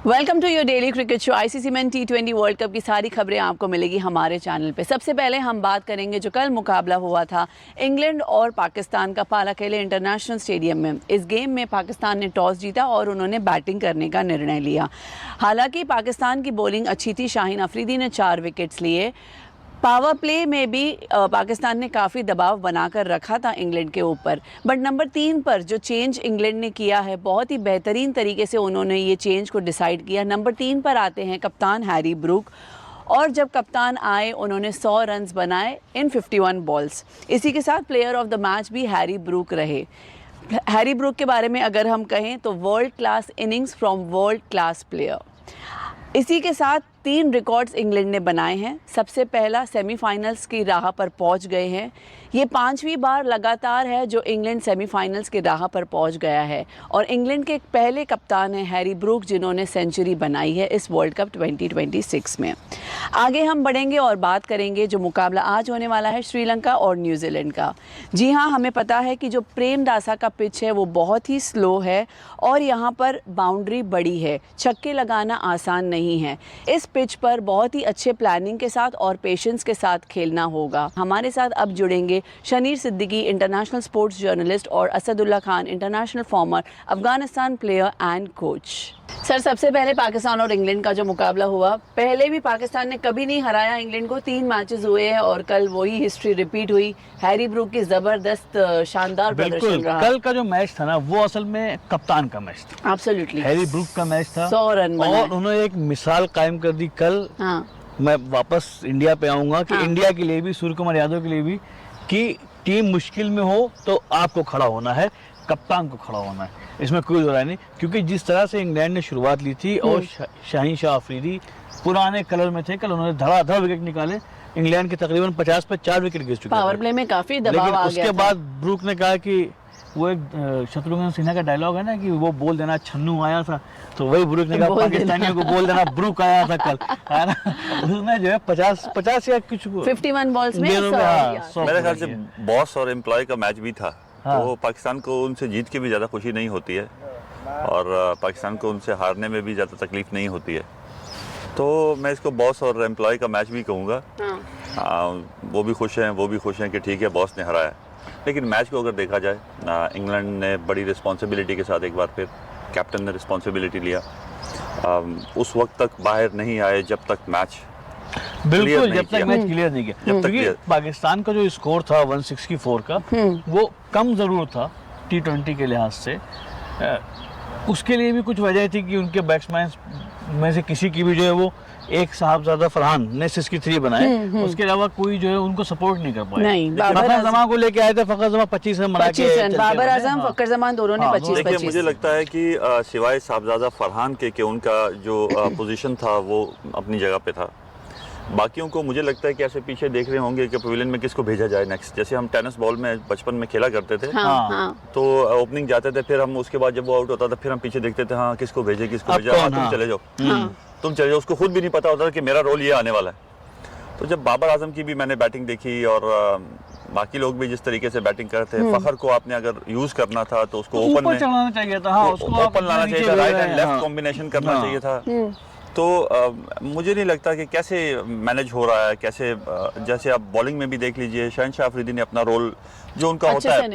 Welcome to your daily cricket show. ICC men टी20 world cup की सारी खबरें आपको मिलेगी हमारे चैनल पे। सबसे पहले हम बात करेंगे जो कल मुकाबला हुआ था इंग्लैंड और पाकिस्तान का पालाखेले इंटरनेशनल स्टेडियम में। इस गेम में पाकिस्तान ने टॉस जीता और उन्होंने बैटिंग करने का निर्णय लिया। हालांकि पाकिस्तान की बॉलिंग अच्छी थी। शाहीन अफरीदी ने 4 विकेट्स लिए। पावर प्ले में भी पाकिस्तान ने काफ़ी दबाव बनाकर रखा था इंग्लैंड के ऊपर, बट नंबर 3 पर जो चेंज इंग्लैंड ने किया है, बहुत ही बेहतरीन तरीके से उन्होंने ये चेंज को डिसाइड किया। नंबर 3 पर आते हैं कप्तान हैरी ब्रूक, और जब कप्तान आए उन्होंने 100 रन्स बनाए इन 51 बॉल्स। इसी के साथ प्लेयर ऑफ द मैच भी हैरी ब्रूक रहे। हैरी ब्रूक के बारे में अगर हम कहें तो world class innings from world class player. इसी के साथ 3 रिकॉर्ड्स इंग्लैंड ने बनाए हैं। सबसे पहला, सेमीफाइनल्स की राह पर पहुंच गए हैं। ये 5वीं बार लगातार है जो इंग्लैंड सेमीफाइनल्स की राह पर पहुंच गया है, और इंग्लैंड के पहले कप्तान हैं हैरी ब्रूक जिन्होंने सेंचुरी बनाई है इस वर्ल्ड कप 2026 में। आगे हम बढ़ेंगे और बात करेंगे जो मुकाबला आज होने वाला है श्रीलंका और न्यूजीलैंड का। जी हाँ, हमें पता है कि जो प्रेमदासा का पिच है वो बहुत ही स्लो है और यहाँ पर बाउंड्री बड़ी है, छक्के लगाना आसान नहीं है। इस पिच पर बहुत ही अच्छे प्लानिंग के साथ और पेशेंस के साथ खेलना होगा। हमारे साथ अब जुड़ेंगे Ashneer Siddiqui, international sports journalist, और Asadullah Khan, international farmer Afghanistan player and coach. Sir, सबसे पहले पाकिस्तान और इंग्लैंड का जो मुकाबला हुआ, पहले भी पाकिस्तान ने कभी नहीं हराया इंग्लैंड को। 3 मैचेस हुए हैं और कल वही हिस्ट्री रिपीट हुई। हैरी ब्रूक की जबरदस्त शानदार प्रदर्शन रहा। कल का जो मैच था ना, वो असल में कप्तान का मैच था। एब्सोल्युटली हैरी ब्रूक का मैच था। 100 रन बनाए और उन्होंने एक मिसाल कायम कर दी कल। हाँ। मैं वापस इंडिया पे आऊंगा कि इंडिया के लिए भी, सूर्य कुमार यादव के लिए भी, कि टीम मुश्किल में हो तो आपको खड़ा होना है, कप्तान को खड़ा होना है, इसमें कोई दो राय नहीं। क्योंकि जिस तरह से इंग्लैंड ने शुरुआत ली थी और शाहीन शाह अफरीदी पुराने कलर में थे, कल उन्होंने धड़ाधड़ विकेट निकाले। इंग्लैंड के तकरीबन 50 पे 4 विकेट गिर चुके थे। पावर प्ले में काफी दबाव आ गया। उसके बाद ब्रूक ने कहा कि वो एक शत्रुघ्न सिन्हा का डायलॉग है ना कि वो बोल देना छन्नू आया था, तो वही ब्रूक ने कहा पाकिस्तानियों को बोल देना ब्रूक आया था कल, है ना। उसमें जो है 50 या कुछ 51 बॉल्स में 100। मेरे ख्याल से बॉस और एम्प्लॉय का मैच भी था। तो पाकिस्तान को उनसे जीत के भी ज़्यादा खुशी नहीं होती है और पाकिस्तान को उनसे हारने में भी ज़्यादा तकलीफ नहीं होती है। तो मैं इसको बॉस और एम्प्लॉय का मैच भी कहूँगा। वो भी खुश हैं, वो भी खुश हैं कि ठीक है बॉस ने हराया। लेकिन मैच को अगर देखा जाए, इंग्लैंड ने बड़ी रिस्पॉन्सिबिलिटी के साथ एक बार फिर कैप्टन ने रिस्पॉन्सिबिलिटी लिया। उस वक्त तक बाहर नहीं आए जब तक मैच बिल्कुल, जब तक मैच क्लियर नहीं किया। क्योंकि पाकिस्तान का जो स्कोर था 164 का, वो कम ज़रूर था T20 के लिहाज से। उसके लिए भी कुछ वजह थी कि उनके बैट्समैन में से किसी की भी जो है वो एक साहबजादा फरहान ने 63 बनाए, उसके अलावा कोई जो है उनको सपोर्ट नहीं कर पाया। फखर जमान को लेके आए थे, फखर जमान 25 रन बना के, बाबर आजम, फखर जमान दोनों ने 25। देखिए, मुझे लगता है कि सिवाय साहबजादा फरहान के उनका जो पोजीशन था वो अपनी जगह पे था। बाकियों को मुझे लगता है कि ऐसे पीछे देख रहे होंगे कि पवेलियन में किसको भेजा जाए नेक्स्ट। जैसे हम टेनिस बॉल में बचपन में खेला करते थे। तो ओपनिंग जाते थे, फिर हम उसके बाद जब वो आउट होता था फिर हम पीछे देखते थे, हाँ किसको भेजे, तुम चले जाओ, तुम चले जाओ। उसको खुद भी नहीं पता होता कि मेरा रोल ये आने वाला है। तो जब बाबर आजम की भी मैंने बैटिंग देखी और बाकी लोग भी जिस तरीके से बैटिंग करते थे, फखर को आपने अगर यूज करना था तो उसको ओपन में चलाना चाहिए था, ओपन लाना चाहिए था, राइट एंड लेफ्ट कॉम्बिनेशन करना चाहिए था। तो मुझे नहीं लगता कि कैसे मैनेज हो रहा है, कैसे जैसे आप बॉलिंग में भी देख लीजिए, शाहीन शाह अफरीदी ने अपना रोल जो उनका होता है,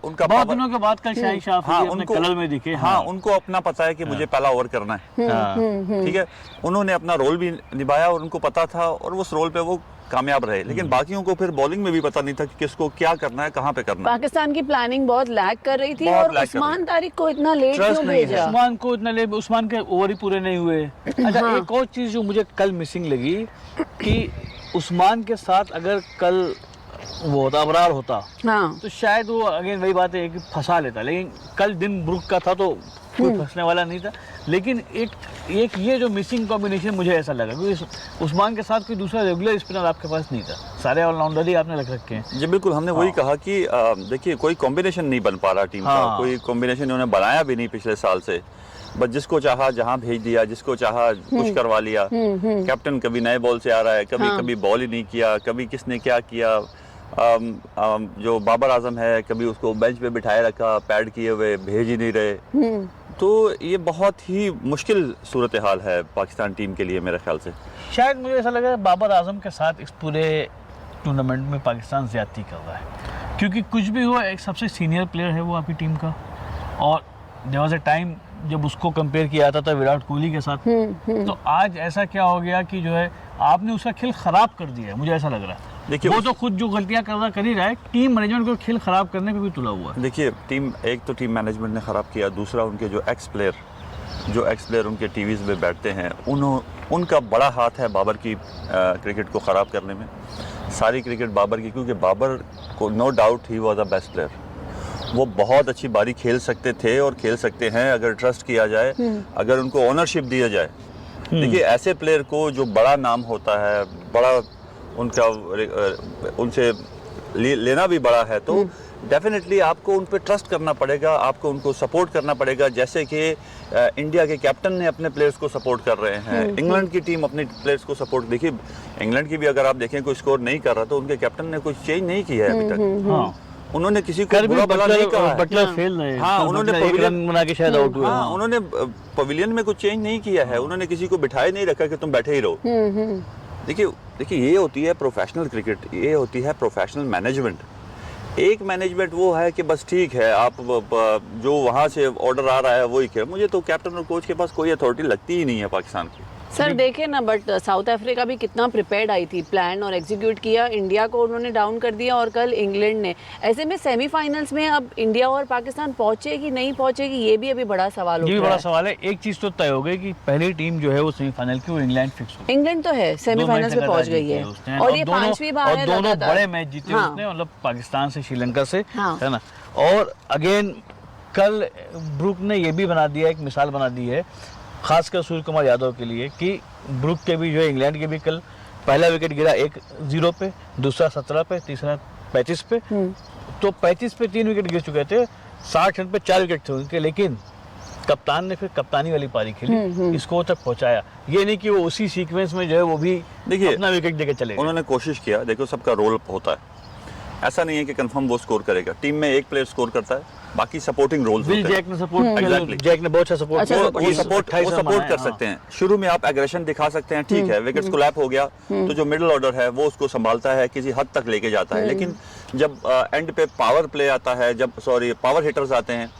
उनका बहुत दिनों के बाद कल शाहीन शाह अफरीदी अपने कलर में दिखे। उनको अपना पता है कि मुझे पहला ओवर करना है, ठीक है। उन्होंने अपना रोल भी निभाया और उनको पता था और उस रोल पे वो कामयाब रहे। लेकिन बाकियों को फिर बॉलिंग में भी पता नहीं था कि किसको क्या करना है, कहाँ पे करना है। पाकिस्तान की प्लानिंग बहुत लैग कर रही थी और उस्मान तारिक को इतना लेट क्यों भेजा? उस्मान को इतना लेट, उस्मान के ओवर ही पूरे नहीं हुए। अच्छा, एक और चीज जो मुझे कल मिसिंग लगी कि उस्मान के साथ अगर कल वो होता, अबरार होता, तो शायद वो अगेन वही बात है कि फंसा लेता। लेकिन कल दिन ब्रूक का था तो कोई फंसने वाला नहीं था। लेकिन एक ये जो मिसिंग कॉम्बिनेशन मुझे ऐसा लगा क्योंकि उस्मान के साथ कोई दूसरा रेगुलर स्पिनर आपके पास नहीं था, सारे ऑलराउंडर ही आपने रख रखे हैं। जी बिल्कुल, हमने वही कहा कि देखिए कोई कॉम्बिनेशन नहीं बन पा रहा टीम का, कोई कॉम्बिनेशन उन्होंने बनाया भी नहीं पिछले साल से। बस जिसको चाहा जहां भेज दिया, जिसको चाहा कुछ करवा लिया। कैप्टन कभी नए बॉल से आ रहा है, कभी बॉल ही नहीं किया, कभी किसने क्या किया। जो बाबर आजम है, कभी उसको बेंच पे बिठाए रखा, पैड किए हुए, भेज ही नहीं रहे। तो ये बहुत ही मुश्किल सूरत हाल है पाकिस्तान टीम के लिए मेरे ख्याल से। शायद मुझे ऐसा लगा बाबर आजम के साथ इस पूरे टूर्नामेंट में पाकिस्तान ज़्यादती कर रहा है, क्योंकि कुछ भी हो एक सबसे सीनियर प्लेयर है वो आपकी टीम का, और देयर वाज अ टाइम जब उसको कंपेयर किया जाता था विराट कोहली के साथ। तो आज ऐसा क्या हो गया कि जो है आपने उसका खेल ख़राब कर दिया है, मुझे ऐसा लग रहा है। देखिए वो तो खुद जो गलतियां कर ही रहा है, टीम मैनेजमेंट को खेल ख़राब करने पे भी तुला हुआ है। देखिए एक तो टीम मैनेजमेंट ने ख़राब किया, दूसरा उनके जो एक्स प्लेयर उनके टीवीज़ में बैठते हैं उनका बड़ा हाथ है बाबर की क्रिकेट को ख़राब करने में। सारी क्रिकेट बाबर की, क्योंकि बाबर को नो डाउट ही वॉज द बेस्ट प्लेयर। वो बहुत अच्छी बारी खेल सकते थे और खेल सकते हैं अगर ट्रस्ट किया जाए, अगर उनको ओनरशिप दिया जाए। देखिए ऐसे प्लेयर को जो बड़ा नाम होता है, बड़ा उनका उनसे लेना भी बड़ा है, तो डेफिनेटली आपको उन पे ट्रस्ट करना पड़ेगा, आपको उनको सपोर्ट करना पड़ेगा। जैसे कि इंडिया के कैप्टन ने अपने प्लेयर्स को सपोर्ट कर रहे हैं, इंग्लैंड की टीम अपने प्लेयर्स को सपोर्ट। देखिए इंग्लैंड की भी अगर आप देखें कोई स्कोर नहीं कर रहा तो उनके कैप्टन ने कुछ चेंज नहीं किया है अभी तक। हाँ, उन्होंने किसी को बुरा भला नहीं कहा। बटलर फेल रहे, हाँ, उन्होंने एक रन बना के शायद आउट हुए। हाँ, उन्होंने पवेलियन में कुछ चेंज नहीं किया है, उन्होंने किसी को बिठाए नहीं रखा कि तुम बैठे ही रहो। देखिए ये होती है प्रोफेशनल क्रिकेट, ये होती है प्रोफेशनल मैनेजमेंट। एक मैनेजमेंट वो है कि बस ठीक है, आप जो वहाँ से ऑर्डर आ रहा है वही खेल। मुझे तो कैप्टन और कोच के पास कोई अथॉरिटी लगती ही नहीं है पाकिस्तान की। सर देखे ना, बट साउथ अफ्रीका भी कितना प्रिपेयर्ड आई थी, प्लान और एग्जीक्यूट किया, इंडिया को उन्होंने डाउन कर दिया, और कल इंग्लैंड ने। ऐसे में सेमीफाइनल्स में अब इंडिया और पाकिस्तान पहुंचेगी नहीं पहुंचेगी, ये भी अभी बड़ा सवाल ये बड़ा सवाल है। एक चीज तो तय हो गई कि पहली टीम जो है वो सेमीफाइनल की, वो इंग्लैंड फिक्स हो। इंग्लैंड तो है सेमीफाइनल्स में पहुंच गई है, और ये पांचवी बार है दोनों बड़े मैच जीते उसने, मतलब पाकिस्तान से, श्रीलंका से, है ना। और अगेन कल ब्रुक ने ये भी बना दिया, एक मिसाल बना दी है खासकर सूर्य कुमार यादव के लिए, कि ब्रुक के भी जो है इंग्लैंड के भी कल पहला विकेट गिरा 1-0 पे, दूसरा 17 पे, तीसरा 35 पे। तो 35 पे 3 विकेट गिर चुके थे, 60 रन पे 4 विकेट थे उनके, लेकिन कप्तान ने फिर कप्तानी वाली पारी खेली, स्कोर तक पहुंचाया। ये नहीं कि वो उसी सीक्वेंस में जो है वो भी देखिए अपना विकेट देके चले। उन्होंने कोशिश किया। देखो सबका रोल होता है, ऐसा नहीं है कि कंफर्म वो स्कोर करेगा। टीम में एक प्लेयर स्कोर करता है, बाकी सपोर्टिंग रोल्स होते हैं। जैक ने सपोर्ट एग्जैक्टली, जैक ने बहुत अच्छा सपोर्ट किया। वो सपोर्ट कर सकते हैं। शुरू में आप एग्रेशन दिखा सकते हैं, ठीक है, विकेट्स कोलैप हो गया तो जो मिडिल ऑर्डर है वो उसको संभालता है, किसी हद तक लेके जाता है। लेकिन जब एंड पे पावर प्ले आता है, जब पावर हिटर्स आते हैं,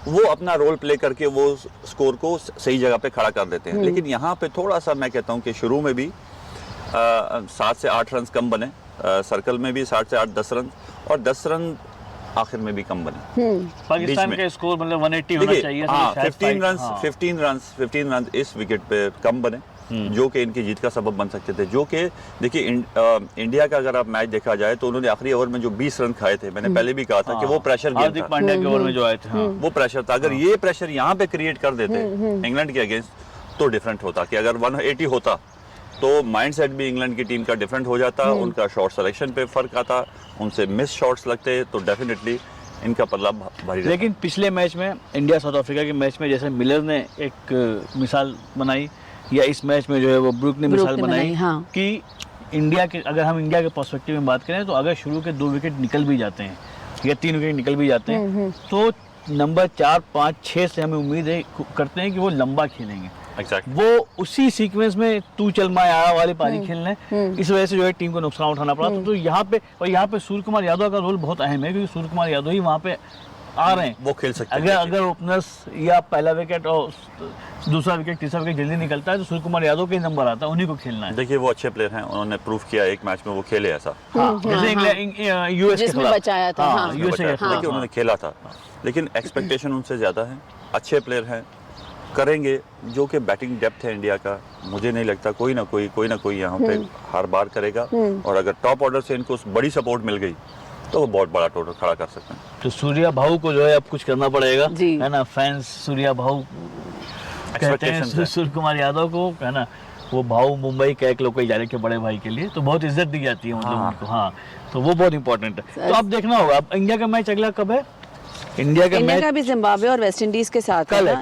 वो अपना रोल प्ले करके वो स्कोर को सही जगह पे खड़ा कर देते हैं। लेकिन यहाँ पे थोड़ा सा मैं कहता हूँ कि शुरू में भी 7 से 8 रन कम बने, सर्कल में भी 7 से 8-10 रन, और 10 रन आखिर में भी कम बने। पाकिस्तान का स्कोर मतलब 180 होना चाहिए। 15 रन इस विकेट पे कम बने, जो कि इनकी जीत का सबब बन सकते थे। जो कि देखिए इंडिया का अगर आप मैच देखा जाए तो उन्होंने आखिरी ओवर में जो 20 रन खाए थे, मैंने पहले भी कहा था कि वो प्रेशर गेम था। हार्दिक पांड्या के ओवर में जो आए थे, वो प्रेशर था। अगर ये प्रेशर यहाँ पे क्रिएट कर देते इंग्लैंड के अगेंस्ट तो डिफरेंट होता, कि अगर 180 होता तो माइंडसेट भी इंग्लैंड की टीम का डिफरेंट हो जाता, उनका शॉट सिलेक्शन पे फर्क आता, उनसे मिस शॉट्स लगते, तो डेफिनेटली इनका पल्ला भारी रहता। लेकिन पिछले मैच में, इंडिया साउथ अफ्रीका के मैच में, जैसे मिलर ने एक मिसाल बनाई, या इस मैच में जो है वो ब्रुक ने मिसाल बनाई, कि इंडिया के, अगर हम इंडिया के पर्सपेक्टिव में बात करें तो अगर शुरू के 2 विकेट निकल भी जाते हैं या 3 विकेट निकल भी जाते हैं, तो नंबर 4, 5, 6 से हमें उम्मीद करते हैं कि वो लंबा खेलेंगे। Exactly. वो उसी सीक्वेंस में तू चल मैं आया वाली पारी खेलने, इस वजह से जो है टीम को नुकसान उठाना पड़ा। तो यहाँ पे सूर्य कुमार यादव का रोल बहुत अहम है, क्योंकि सूर्य कुमार यादव ही वहाँ पे आ रहे हैं, वो खेल सकते हैं। अगर ओपनर्स या पहला विकेट और दूसरा विकेट, तीसरा विकेट जल्दी निकलता है तो सूर्य कुमार यादव के नंबर आता है, उन्हीं को खेलना है। देखिए वो अच्छे प्लेयर हैं, उन्होंने प्रूव किया एक मैच में वो खेले ऐसा। जैसे यूएस के खिलाफ बचाया था, देखिए उन्होंने खेला था, लेकिन एक्सपेक्टेशन उनसे ज्यादा है। अच्छे प्लेयर हैं, करेंगे। जो कि बैटिंग डेप्थ है इंडिया का, मुझे नहीं लगता कोई ना कोई यहाँ पे हर बार करेगा। और अगर टॉप ऑर्डर से इनको बड़ी सपोर्ट मिल गई तो वो बहुत बड़ा टोटल खड़ा कर सकते हैं। तो सूर्या भाऊ को जो है अब कुछ करना पड़ेगा, है ना। फैंस सूर्या भाऊ कहते हैं सूर्य कुमार यादव को, है ना। वो भाऊ मुंबई का एक लोकल डायरेक्ट के बड़े भाई के लिए तो बहुत इज्जत दी जाती है मतलब उनको। हाँ, तो वो बहुत इंपॉर्टेंट है। तो अब देखना होगा, अब इंडिया का मैच अगला कब है? इंडिया का भी जिम्बाब्वे और वेस्ट इंडीज के साथ कल है।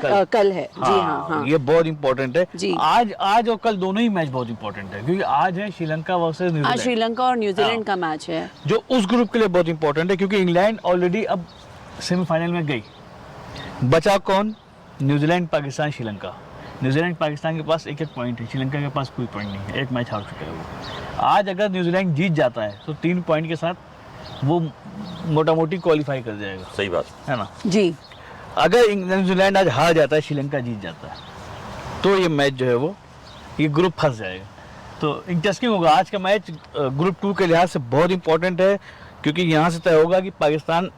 जी हाँ, ये बहुत इंपॉर्टेंट है। आज और कल दोनों ही मैच बहुत इंपॉर्टेंट है, क्योंकि आज है श्रीलंका वर्सेस न्यूजीलैंड। आज श्रीलंका और न्यूजीलैंड का मैच है, जो उस ग्रुप के लिए बहुत इंपॉर्टेंट है, क्योंकि इंग्लैंड ऑलरेडी अब सेमीफाइनल में गई। बचा कौन? न्यूजीलैंड, पाकिस्तान, श्रीलंका। न्यूजीलैंड पाकिस्तान के पास एक एक पॉइंट है, श्रीलंका के पास कोई पॉइंट नहीं है, एक मैच हार चुका है वो। आज अगर न्यूजीलैंड जीत जाता है तो 3 पॉइंट के साथ वो मोटा मोटी क्वालिफाई कर जाएगा, सही बात है ना। जी। अगर न्यूजीलैंड आज हार जाता है, श्रीलंका जीत जाता है, तो ये मैच जो है वो ये ग्रुप फंस जाएगा। तो इंटरेस्टिंग होगा आज का मैच। ग्रुप 2 के लिहाज से बहुत इंपॉर्टेंट है, क्योंकि यहाँ से तय होगा कि पाकिस्तान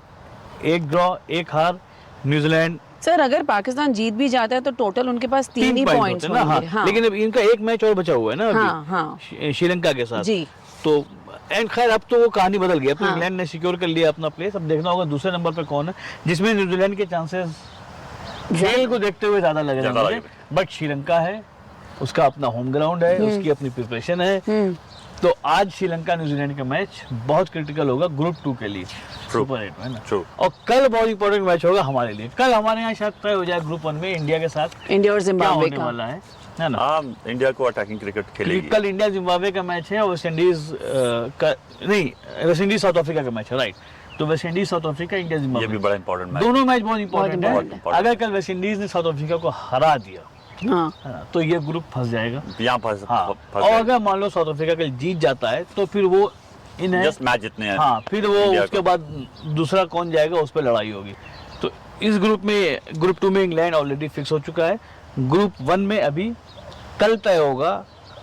1 ड्रॉ 1 हार, न्यूजीलैंड। सर अगर पाकिस्तान जीत भी जाता है तो टोटल उनके पास 3 ही पॉइंट्स होते हैं ना। होंगे। हाँ। लेकिन अब इनका एक मैच और बचा हुआ है ना अभी, हाँ। श्रीलंका के साथ। जी। तो एंड खैर अब तो वो कहानी बदल गई, अब तो हाँ। इंग्लैंड ने सिक्योर कर लिया अपना प्लेस। अब देखना होगा दूसरे नंबर पे कौन है, जिसमें न्यूजीलैंड के चांसेस खेल को देखते हुए ज्यादा लग रहे हैं, बट श्रीलंका है, उसका अपना होम ग्राउंड है, उसकी अपनी प्रिपरेशन है। तो आज श्रीलंका न्यूजीलैंड का मैच बहुत क्रिटिकल होगा ग्रुप 2 के लिए, सुपर 8 है ना। और कल बहुत इंपॉर्टेंट मैच होगा हमारे लिए। कल हमारे यहाँ शायद तय हो जाए ग्रुप 1 में इंडिया के साथ इंडिया और जिम्बाब्वे होने वाला है ना। हाँ, इंडिया को अटैकिंग क्रिकेट खेलेगी। कल इंडिया जिम्बाब्वे का मैच है, वेस्ट इंडीज का नहीं, वेस्ट इंडीज साउथ अफ्रीका का मैच है, राइट। तो West Indies south Africa, India Zimbabwe, ये भी बड़ा इंपॉर्टेंट मैच, दोनों मैच बहुत इंपॉर्टेंट है। अगर कल वेस्ट इंडीज ने साउथ अफ्रीका को हरा दिया, हाँ, तो ये ग्रुप फंस जाएगा यहाँ फंस। हाँ। और अगर मान लो साउथ अफ्रीका कल जीत जाता है तो फिर वो इन्हें जस्ट मैच जितने हैं, हाँ, फिर वो उसके बाद दूसरा कौन जाएगा उस पर लड़ाई होगी। तो इस ग्रुप में, ग्रुप 2 में इंग्लैंड ऑलरेडी फिक्स हो चुका है। ग्रुप 1 में अभी कल तय होगा,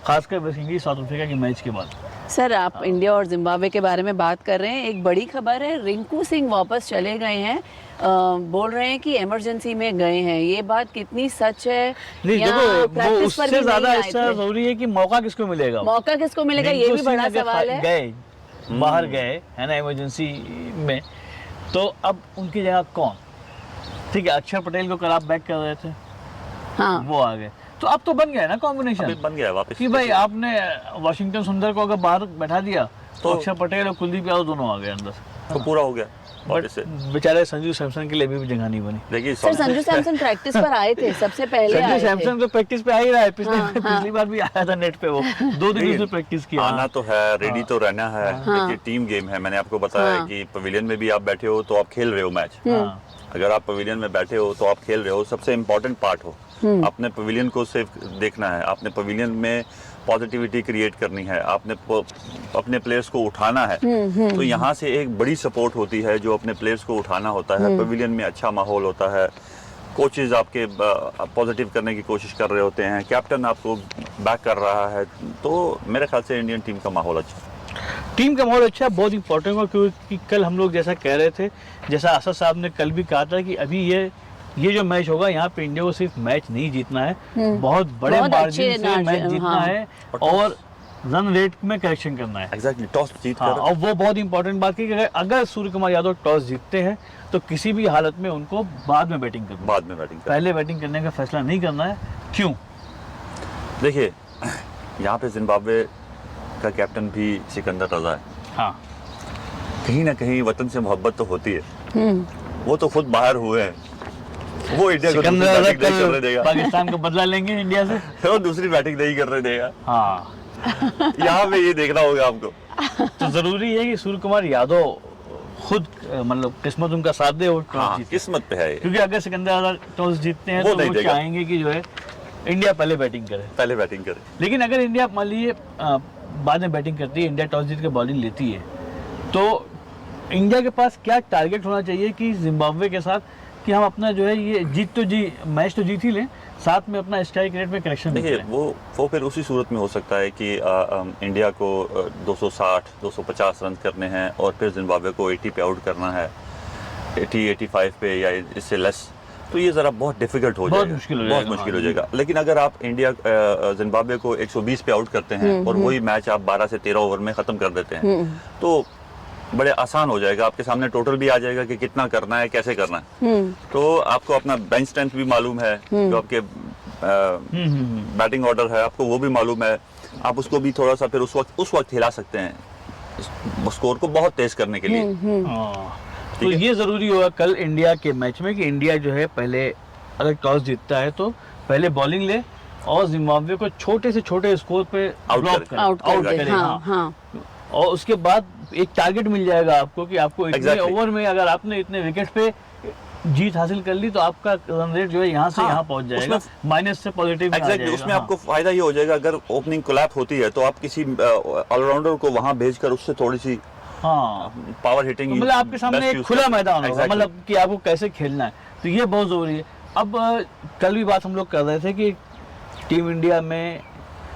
खासकर वेस्ट इंडीज साउथ अफ्रीका के मैच के बाद। सर आप इंडिया और जिम्बाब्वे के बारे में बात कर रहे हैं, एक बड़ी खबर है, रिंकू सिंह वापस चले गए हैं। बोल रहे हैं कि इमरजेंसी में गए हैं, ये बात कितनी सच है? नहीं देखो, वो उससे ज्यादा ऐसा जरूरी है कि मौका किसको मिलेगा, मौका किसको मिलेगा, ये भी बड़ा सवाल है। गए बाहर गए है ना इमरजेंसी में, तो अब उनकी जगह कौन? ठीक है, अक्षर पटेल को कल आप बैक कर रहे थे, हाँ, वो आ गए, तो अब तो बन गया ना कॉम्बिनेशन, बन गया वापस कि भाई आपने वाशिंगटन सुंदर को अगर बाहर बैठा दिया तो अक्षर पटेल और कुलदीप यादव दोनों आ गए अंदर, तो पूरा हो गया। बेचारे संजू सैमसन के लिए भी जगह नहीं बनी। देखिए सर संजू सैमसन प्रैक्टिस पर आए थे, सबसे पहले संजू सैमसन तो प्रैक्टिस पे आ ही रहा है, पिछली बार भी आया था नेट पे, वो 2 दिन उसने प्रैक्टिस किया। आना तो है, रेडी तो रहना है। देखिए टीम गेम है, मैंने आपको बताया कि पवेलियन में भी आप बैठे हो तो आप खेल रहे हो मैच। अगर आप पवेलियन में बैठे हो तो आप खेल रहे हो, सबसे इम्पोर्टेंट पार्ट हो। आपने पवेलियन को सिर्फ देखना है, आपने पवेलियन में पॉजिटिविटी क्रिएट करनी है, आपने अपने प्लेयर्स को उठाना है। तो यहाँ से एक बड़ी सपोर्ट होती है जो अपने प्लेयर्स को उठाना होता है। पवेलियन में अच्छा माहौल होता है, कोचेज आपके पॉजिटिव करने की कोशिश कर रहे होते हैं, कैप्टन आपको बैक कर रहा है, तो मेरे ख्याल से इंडियन टीम का माहौल अच्छा है। टीम का माहौल अच्छा बहुत इंपॉर्टेंट है, क्योंकि कल हम लोग जैसा कह रहे थे, जैसा असद साहब ने कल भी कहा था कि अभी ये जो मैच होगा यहाँ पे इंडिया को सिर्फ मैच नहीं जीतना है, बहुत बड़े मार्जिन से मैच जीतना है और रन रेट में करेक्शन करना है। एग्जैक्टली, टॉस जीत कर। और वो बहुत इंपॉर्टेंट बात है कि अगर सूर्य कुमार यादव टॉस जीतते हैं तो किसी भी हालत में उनको बाद में बैटिंग करना, पहले बैटिंग करने का फैसला नहीं करना है। क्यों? देखिए, यहाँ पे जिम्बाब्वे का कैप्टन भी सिकंदर रजा है। हाँ, कहीं ना कहीं वतन से मोहब्बत तो होती है। वो तो खुद बाहर हुए हैं, वो इंडिया को दूसरी बैटिंग नहीं करने देगा। पाकिस्तान को बदला लेंगे इंडिया से, वो दूसरी बैटिंग नहीं करने देगा। हाँ, यहाँ पे ये देखना होगा आपको। तो जरूरी है कि सूर्य कुमार यादव खुद मतलब किस्मत उनका साथ दे और हाँ, किस्मत पे है, क्योंकि अगर सिकंदर टॉस जीतते हैं तो वो चाहेंगे कि जो है इंडिया पहले बैटिंग करे। लेकिन अगर इंडिया मान लीजिए बाद में बैटिंग करती है, इंडिया टॉस जीत के बॉलिंग लेती है, तो इंडिया के पास क्या टारगेट होना चाहिए कि जिम्बाब्वे के साथ कि हम अपना जो है ये मैच तो जीत ही लें, साथ में अपना स्ट्राइक रेट में करेक्शन देखिए। वो फिर उसी सूरत में हो सकता है कि इंडिया को 260 250 रन करने हैं और फिर जिम्बाब्वे को 80 पे आउट करना है, 80-85 पे या इससे लेस, तो ये ज़रा बहुत डिफिकल्ट हो जाएगा, बहुत मुश्किल हो जाएगा। लेकिन अगर आप इंडिया जिम्बाब्वे को 120 पे आउट करते हैं और वही मैच आप 12 से 13 ओवर में ख़त्म कर देते हैं, तो बड़े आसान हो जाएगा, आपके सामने टोटल भी आ जाएगा कि कितना करना है, कैसे करना है। तो आपको अपना बेंच स्ट्रेंथ भी मालूम है, जो आपके बैटिंग ऑर्डर है आपको वो भी मालूम है, आप उसको भी थोड़ा सा फिर उस वक्त हिला सकते हैं स्कोर को बहुत तेज करने के लिए। तो ये जरूरी होगा कल इंडिया के मैच में कि इंडिया जो है पहले अगर टॉस जीतता है तो पहले बॉलिंग ले और जिम्बाब्वे को छोटे से छोटे स्कोर पे आउट करे। और उसके बाद एक टारगेट मिल जाएगा आपको कि आपको इतने ओवर में अगर आपने इतने विकेट पे जीत हासिल कर ली तो आपका रन रेट जो है यहाँ से हाँ, यहाँ पहुंच जाएगा, उसमें- माइनस से पॉजिटिव में आ एग्जैक्टली जाएगा। उसमें हाँ। आपको फायदा ये हो जाएगा, अगर ओपनिंग कोलैप होती है तो आप किसी ऑलराउंडर को वहां भेजकर उससे थोड़ी सी हाँ, पावर हिटिंग, तो मतलब आपके सामने एक खुला मैदान होगा, मतलब कि आपको कैसे खेलना है, तो ये बहुत ज़रूरी है। अब कल भी बात हम लोग कर रहे थे कि टीम इंडिया में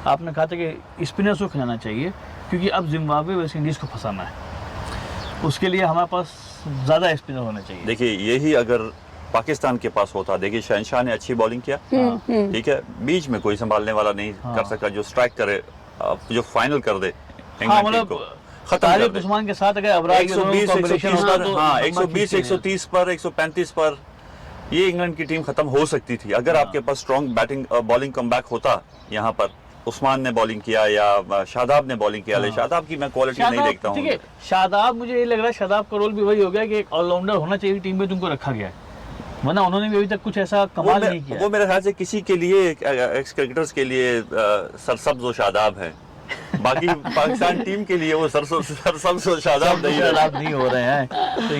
आपने कहा था कि स्पिनर्स को खिलाना चाहिए, क्योंकि अब जिम्बाब्वे वेस्ट इंडीज़ को फंसाना है, उसके लिए हमारे पास ज़्यादा स्पिनर होने चाहिए। देखिए यही अगर पाकिस्तान के पास होता, देखिए शहनशाह ने अच्छी बॉलिंग किया, ठीक है, बीच में कोई संभालने वाला नहीं कर सका जो स्ट्राइक करे, जो फाइनल कर दे हाँ, इंग्लैंड मतलब को, खत्म कर तारिक दे। उस्मान के साथ अगर अबरार के दोनों 120 कॉम्बिनेशन 130 होता पर, तो हाँ नंबर 120 खींचते हैं। 130 पर 135 पर ये इंग्लैंड की टीम खत्म हो सकती थी अगर आपके पास स्ट्रॉन्ग बैटिंग बॉलिंग कमबैक होता। यहाँ पर उस्मान ने बॉलिंग किया या शादाब ने बॉलिंग किया, ले शादाब की मैं क्वालिटी नहीं देखता हूँ। ठीक है, शादाब, मुझे ये लग रहा है शादाब का रोल भी वही हो गया कि एक ऑलराउंडर होना चाहिए टीम में, तुमको रखा गया है, वरना उन्होंने भी अभी तक कुछ ऐसा कमाल नहीं किया। वो मेरे ख्याल से किसी के लिए, एक्स क्रिकेटर्स के लिए सरसब्ज और शादाब है, बाकी पाकिस्तान टीम के लिए वो सरसब्ज और शादाब नहीं है। शादाब नहीं हो रहे हैं, तो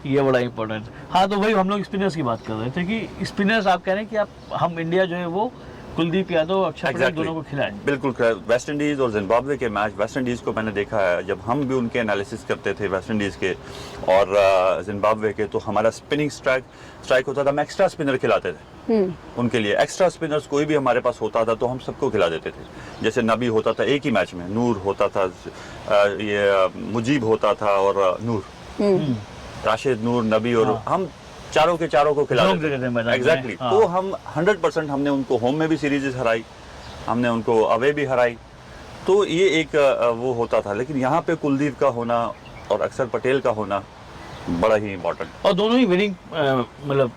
ये बड़ा इंपॉर्टेंट। हाँ, तो वही हम लोग स्पिनर्स की बात कर रहे थे कि स्पिनर्स आप कह रहे हैं कि हम इंडिया जो है वो कुलदीप यादव और अक्षर पटेल दोनों को खिलाएं। बिल्कुल, वेस्ट इंडीज और जिम्बाब्वे के मैच, वेस्ट इंडीज को मैंने देखा है जब हम भी उनके एनालिसिस करते थे वेस्ट इंडीज के और जिम्बाब्वे के, तो हमारा स्पिनिंग स्ट्राइक होता था, हम एक्स्ट्रा स्पिनर खिलाते थे उनके लिए। एक्स्ट्रा स्पिनर्स कोई भी हमारे पास होता था तो हम सबको खिला देते थे, जैसे नबी होता था एक ही मैच में, नूर होता था, ये मुजीब होता था और नूर, राशिद, नूर, नबी, और हम चारों के चारों को खिला देते थे। एग्जैक्टली, तो हम 100% हमने उनको होम में भी सीरीज हराई, हमने उनको अवे भी हराई, तो ये एक वो होता था। लेकिन यहाँ पे कुलदीप का होना और अक्षर पटेल का होना बड़ा ही इम्पोर्टेंट, और दोनों ही विनिंग मतलब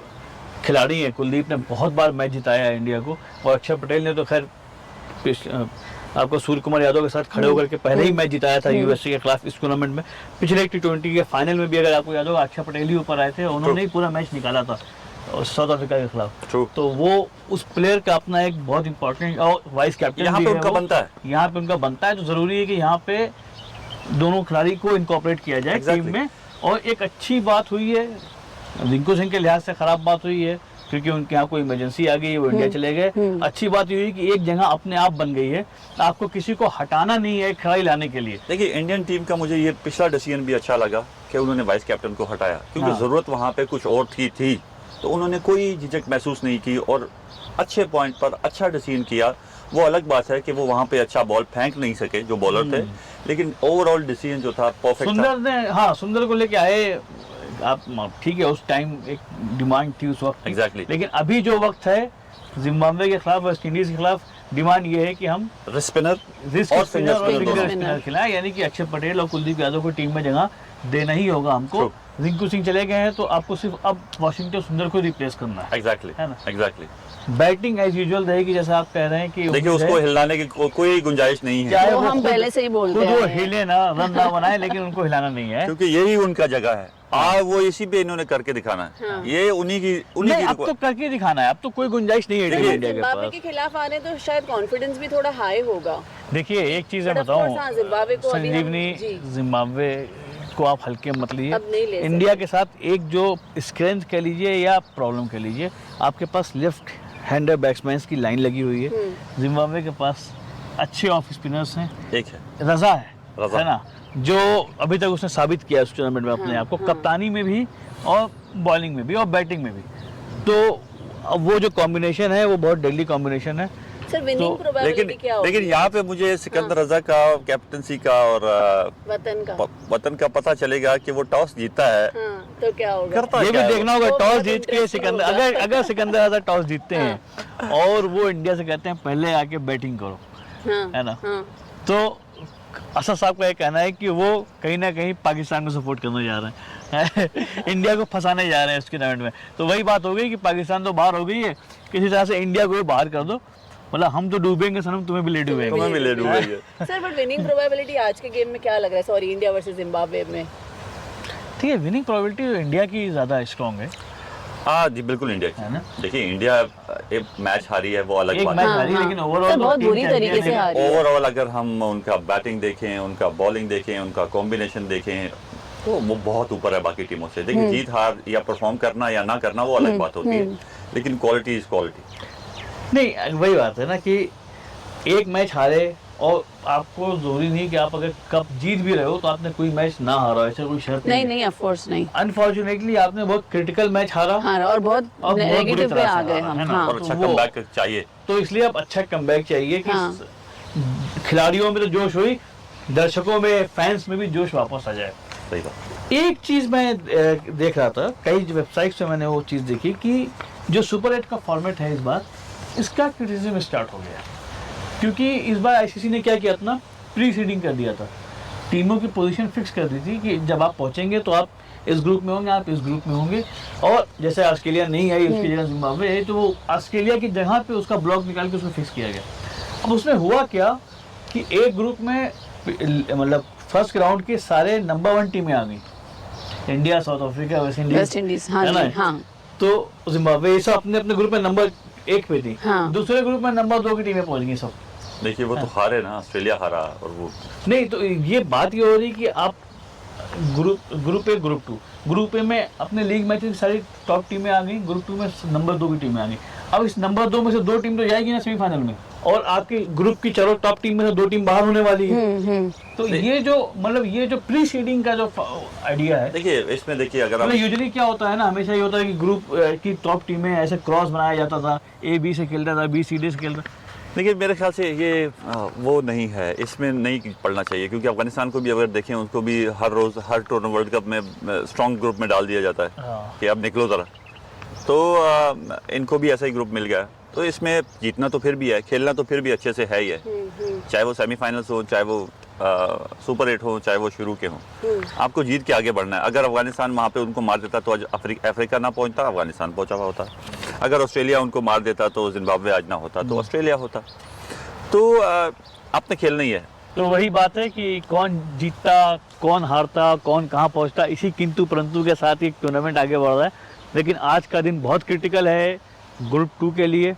खिलाड़ी हैं। कुलदीप ने बहुत बार मैच जिताया है इंडिया को, और अक्षर पटेल ने तो खैर आपको सूर्य कुमार यादव के साथ खड़े होकर के पहले ही मैच जिताया था यूएसए के खिलाफ इस टूर्नामेंट में। पिछले T20 के फाइनल में भी अगर आपको याद होगा अक्षर पटेल ही ऊपर आए थे, उन्होंने ही पूरा मैच निकाला था साउथ अफ्रीका के खिलाफ। तो वो उस प्लेयर का अपना एक बहुत इंपॉर्टेंट, और वाइस कैप्टन यहाँ पे उनका बनता है, यहाँ पे उनका बनता है, तो जरूरी है कि यहाँ पे दोनों खिलाड़ी को इनकॉर्पोरेट किया जाए टीम में। और एक अच्छी बात हुई है, रिंकू सिंह के लिहाज से खराब बात हुई है क्योंकि उनके यहाँ कोई इमरजेंसी आ गई, वो इंडिया चले गए। अच्छी बात ये हुई कि एक जगह अपने आप बन गई है, आपको किसी को हटाना नहीं है खिलाड़ी लाने के लिए। देखिए इंडियन टीम का मुझे ये पिछला डिसीजन भी अच्छा लगा कि उन्होंने वाइस कैप्टन को हटाया, क्योंकि जरूरत वहाँ पे कुछ और थी, तो उन्होंने कोई झिझक महसूस नहीं की और अच्छे पॉइंट पर अच्छा डिसीजन किया। वो अलग बात है कि वो वहाँ पे अच्छा बॉल फेंक नहीं सके जो बॉलर थे, लेकिन ओवरऑल डिसीजन जो था परफेक्ट था। सुंदर ने, हाँ, सुंदर को लेके आए आप, ठीक है, उस टाइम एक डिमांड थी उस वक्त। एग्जैक्टली, लेकिन अभी जो वक्त है जिम्बाब्वे के खिलाफ, वेस्ट इंडीज के खिलाफ, डिमांड ये है कि हम स्पिनर और स्पिनर खिलाएं, यानी कि अक्षर पटेल और कुलदीप यादव को टीम में जगह देना ही होगा हमको। रिंकू सिंह चले गए हैं तो आपको सिर्फ अब वाशिंगटन सुंदर को रिप्लेस करना है। एग्जैक्टली, है ना? एग्जैक्टली। बैटिंग एज यूजुअल रहेगी, जैसा आप कह रहे हैं कि देखिए उसको हिलाने की कोई गुंजाइश नहीं है, चाहे वो हम खुद- पहले से ही बोलते खुद वो हैं। हिले ना, रन ना बनाए, लेकिन उनको हिलाना नहीं है। क्योंकि यही उनका जगह है। वो इसी पे इन्होंने करके दिखाना है। ये उन्हीं की नहीं, अब तो करके दिखाना है, अब तो कोई गुंजाइश नहीं है देखिए, इंडिया के जिम्बाब्वे पास। के खिलाफ आने तो शायद कॉन्फिडेंस भी थोड़ा हाई होगा। देखिए एक चीज मैं But of course, हाँ, बताऊं, जिम्बाब्वे को अभी हम- संजीवनी, जी। जिम्बाब्वे को आप हल्के मत लीजिए। अब नहीं ले सकते। इंडिया के साथ एक जो स्ट्रेंथ कह लीजिए या प्रॉब्लम कह लीजिए, आपके पास लेफ्ट हैंडर बैट्समैन की लाइन लगी हुई है। जिम्बाब्वे के पास अच्छे ऑफ स्पिनर्स हैं, एक है रजा है ना, जो अभी तक उसने साबित किया उस टूर्नामेंट में अपने आप को, कप्तानी में भी और बॉलिंग में भी और बैटिंग में भी। तो अब वो जो कॉम्बिनेशन है वो बहुत डेडली कॉम्बिनेशन है। सर विनिंग प्रोबेबिलिटी क्या होगी? लेकिन यहाँ पे मुझे सिकंदर रजा का कैप्टनसी का और वतन का पता चलेगा कि वो टॉस जीता है। हाँ, तो क्या होगा? करता ये भी क्या है देखना होगा, वो टॉस बहुत जीत के interesting सिकंदर, होगा। अगर सिकंदर रजा टॉस जीतते हैं और वो इंडिया से कहते हैं पहले आके बैटिंग करो, हाँ, है ना, हाँ। तो असद साहब का ये कहना है कि वो कहीं ना कहीं पाकिस्तान को सपोर्ट करने जा रहे हैं इंडिया को फंसाने जा रहे हैं इसके टूर्नामेंट में। तो वही बात हो गई कि पाकिस्तान तो बाहर हो गई है, किसी तरह से इंडिया को भी बाहर कर दो, मतलब हम तो डूबेंगे सनम, तुम्हें भी ले डूबेंगे। तुम्हें भी ले डूबेंगे। सर बट विनिंग प्रोबेबिलिटी आज के गेम में क्या लग रहा है? सॉरी, इंडिया वर्सेस जिम्बाब्वे में। ठीक है, विनिंग प्रोबेबिलिटी इंडिया की ज़्यादा स्ट्रॉन्ग है। हाँ जी, बिल्कुल इंडिया है ना? की। देखिए इंडिया एक मैच हारी है वो अलग एक बात मैच है। हारी, हाँ, लेकिन हाँ। ओवरऑल सर, बहुत बुरी तरीके से हारी है। ओवरऑल अगर हम उनका बैटिंग देखें, उनका बॉलिंग देखें, उनका कॉम्बिनेशन देखें, तो वो बहुत ऊपर है बाकी टीमों से। देखिए जीत हार या परफॉर्म करना या ना करना वो अलग बात होती है, लेकिन क्वालिटी इज क्वालिटी। नहीं वही बात है ना कि एक मैच हारे और आपको जरूरी नहीं कि आप अगर कप जीत भी रहे हो तो आपने कोई मैच ना हारा, ऐसा कोई शर्त नहीं नहीं ऑफ कोर्स नहीं। अनफॉर्चुनेटली आपने बहुत क्रिटिकल मैच हारा और बहुत नेगेटिव पे आ गए हम। हाँ, और अच्छा कमबैक चाहिए, तो इसलिए अब अच्छा कमबैक चाहिए कि खिलाड़ियों में तो जोश हुई, दर्शकों में, फैंस में भी जोश वापस आ जाए। सही बात। एक चीज मैं देख रहा था, कई वेबसाइट से मैंने वो चीज देखी कि जो सुपर 8 का फॉर्मेट है इस बार, इसका क्रिटिसिज्म स्टार्ट हो गया क्योंकि इस बार आईसीसी ने क्या किया था, प्री सीडिंग कर दिया था, टीमों की पोजीशन फिक्स कर दी थी कि जब आप पहुंचेंगे तो आप इस ग्रुप में होंगे, आप इस ग्रुप में होंगे। और जैसे ऑस्ट्रेलिया नहीं आई, उसकी जगह जिम्बाब्वे है, तो वो ऑस्ट्रेलिया की जगह पे उसका ब्लॉक निकाल के उसको फिक्स किया गया। अब उसमें हुआ क्या कि एक ग्रुप में मतलब फर्स्ट राउंड के सारे नंबर 1 टीमें आ गई, India, south Africa, West Indies, हाँ है ना? जी, हाँ। तो जिम्बाब्वे ये सब अपने अपने ग्रुप में नंबर 1 पे थी। हाँ। दूसरे ग्रुप में नंबर 2 की टीमें पहुंच गई सब। देखिए वो तो हारे ना, ऑस्ट्रेलिया हारा। और वो नहीं, तो ये बात ये हो रही कि आप ग्रुप ए, ग्रुप ए में अपने लीग मैच की सारी टॉप टीमें आ गई, ग्रुप 2 में नंबर 2 की टीमें आ गई। अब इस नंबर 2 में से 2 टीम तो जाएगी ना सेमीफाइनल में, और आपके ग्रुप की चलो टॉप टीम में से 2 टीम बाहर होने वाली है। तो ये जो प्री सीडिंग का जो आइडिया है, देखिए इसमें देखिए अगर आप यूजुअली क्या होता है ना, हमेशा ये होता है कि ग्रुप की टॉप टीमें ऐसे क्रॉस बनाया जाता था, ए बी से खेलता था, बी सी डी से खेलता। देखिए मेरे ख्याल से ये वो नहीं है, इसमें नहीं पढ़ना चाहिए, क्योंकि अफगानिस्तान को भी अगर देखें उनको भी हर रोज़ हर टूर्नामेंट वर्ल्ड कप में स्ट्रॉन्ग ग्रुप में डाल दिया जाता है कि अब निकलो ज़रा। तो इनको भी ऐसा ही ग्रुप मिल गया। तो इसमें जीतना तो फिर भी है, खेलना तो फिर भी अच्छे से है ही है, चाहे वो सेमीफाइनल्स हो, चाहे वो सुपर 8 हो, चाहे वो शुरू के हों। आपको जीत के आगे बढ़ना है। अगर अफगानिस्तान वहाँ पे उनको मार देता तो आज अफ्रीका ना पहुँचता, अफगानिस्तान पहुँचा हुआ होता। अगर ऑस्ट्रेलिया उनको मार देता तो जिम्बाब्वे आज ना होता, तो ऑस्ट्रेलिया होता। तो आपने खेलना ही है। तो वही बात है कि कौन जीतता, कौन हारता, कौन कहाँ पहुँचता, इसी किंतु परंतु के साथ ही टूर्नामेंट आगे बढ़ रहा है। लेकिन आज का दिन बहुत क्रिटिकल है ग्रुप 2 के लिए।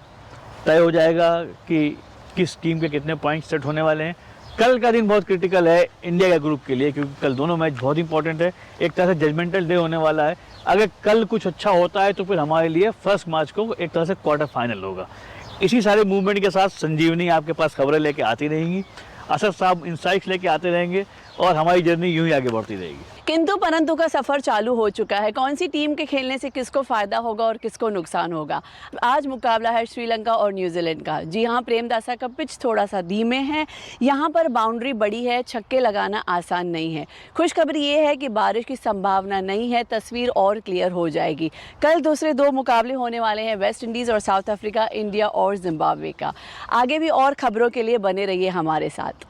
तय हो जाएगा कि किस टीम के कितने पॉइंट सेट होने वाले हैं। कल का दिन बहुत क्रिटिकल है इंडिया के ग्रुप के लिए, क्योंकि कल दोनों मैच बहुत इंपॉर्टेंट है। एक तरह से जजमेंटल डे होने वाला है। अगर कल कुछ अच्छा होता है तो फिर हमारे लिए फर्स्ट मार्च को एक तरह से क्वार्टर फाइनल होगा। इसी सारे मूवमेंट के साथ संजीवनी आपके पास खबरें लेके आती रहेंगी, असद साहब इंसाइट्स लेके आते रहेंगे, और हमारी जर्नी यूं ही आगे बढ़ती रहेगी। किंतु परंतु का सफर चालू हो चुका है। कौन सी टीम के खेलने से किसको फायदा होगा और किसको नुकसान होगा। आज मुकाबला है श्रीलंका और न्यूजीलैंड का। जी हाँ, प्रेमदासा का पिच थोड़ा सा धीमे है, यहाँ पर बाउंड्री बड़ी है, छक्के लगाना आसान नहीं है। खुशखबरी ये है कि बारिश की संभावना नहीं है, तस्वीर और क्लियर हो जाएगी। कल दूसरे 2 मुकाबले होने वाले हैं, वेस्ट इंडीज़ और साउथ अफ्रीका, इंडिया और जिम्बाब्वे का। आगे भी और खबरों के लिए बने रहिए हमारे साथ।